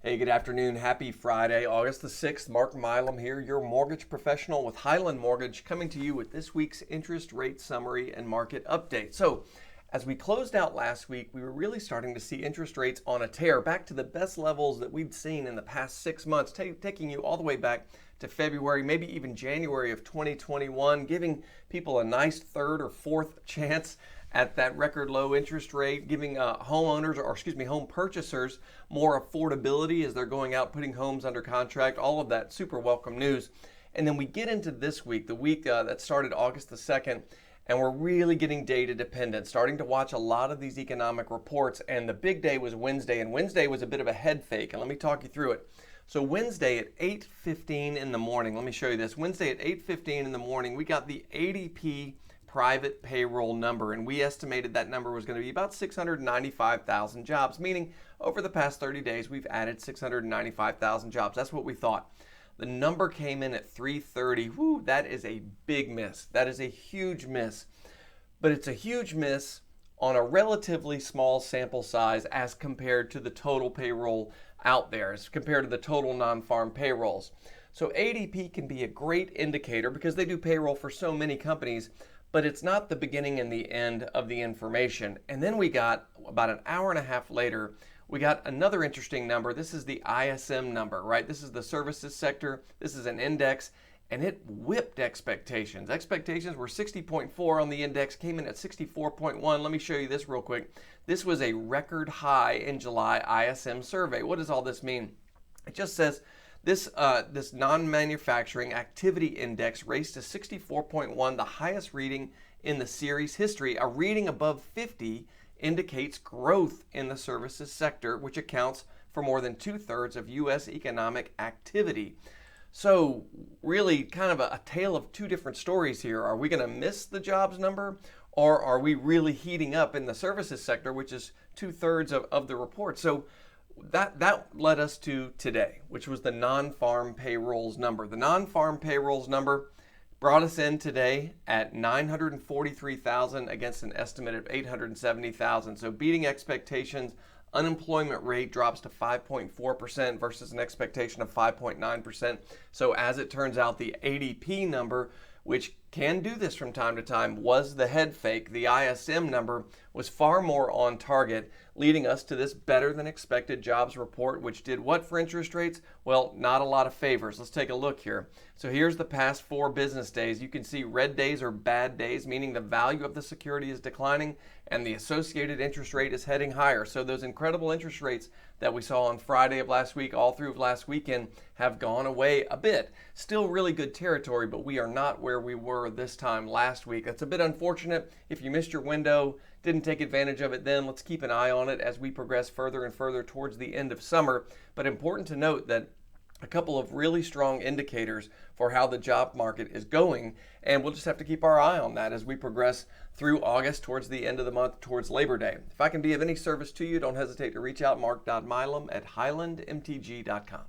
Hey, good afternoon. Happy Friday, August the 6th. Mark Milam here, your mortgage professional with Highland Mortgage, coming to you with this week's interest rate summary and market update. So, as we closed out last week, we were really starting to see interest rates on a tear, back to the best levels that we'd seen in the past 6 months, taking you all the way back to February, maybe even January of 2021, giving people a nice third or fourth chance at that record low interest rate, giving home purchasers more affordability as they're going out putting homes under contract. All of that super welcome news. And then we get into this week, the week that started August the 2nd, and we're really getting data dependent, starting to watch a lot of these economic reports. And the big day was Wednesday, and Wednesday was a bit of a head fake. And let me talk you through it. So Wednesday at 8:15 in the morning, let me show you this. Wednesday at 8:15 in the morning, we got the ADP private payroll number, and we estimated that number was going to be about 695,000 jobs, meaning over the past 30 days, we've added 695,000 jobs. That's what we thought. The number came in at 330. Whoo, that is a big miss. That is a huge miss. But it's a huge miss on a relatively small sample size as compared to the total payroll out there, as compared to the total non-farm payrolls. So ADP can be a great indicator because they do payroll for so many companies, but it's not the beginning and the end of the information. And then we got, about an hour and a half later, we got another interesting number. This is the ISM number, right? This is the services sector. This is an index, and it whipped expectations. Expectations were 60.4 on the index, came in at 64.1. Let me show you this real quick. This was a record high in July ISM survey. What does all this mean? It just says this non-manufacturing activity index raised to 64.1, the highest reading in the series history. A reading above 50 indicates growth in the services sector, which accounts for more than 2/3 of U.S. economic activity. So really kind of a tale of two different stories here. Are we going to miss the jobs number, or are we really heating up in the services sector, which is 2/3 of the report? So that led us to today, which was the non-farm payrolls number. The non-farm payrolls number brought us in today at 943,000 against an estimate of 870,000. So beating expectations. Unemployment rate drops to 5.4% versus an expectation of 5.9%. So as it turns out, the ADP number, which can do this from time to time, was the head fake. The ISM number was far more on target, leading us to this better than expected jobs report, which did what for interest rates? Well, not a lot of favors. Let's take a look here. So here's the past 4 business days. You can see red days are bad days, meaning the value of the security is declining and the associated interest rate is heading higher. So those incredible interest rates that we saw on Friday of last week, all through last weekend, have gone away a bit. Still really good territory, but we are not where we were this time last week. That's a bit unfortunate. If you missed your window, didn't take advantage of it then, let's keep an eye on it as we progress further and further towards the end of summer. But important to note that a couple of really strong indicators for how the job market is going, and we'll just have to keep our eye on that as we progress through August towards the end of the month, towards Labor Day. If I can be of any service to you, don't hesitate to reach out, mark.milam@highlandmtg.com.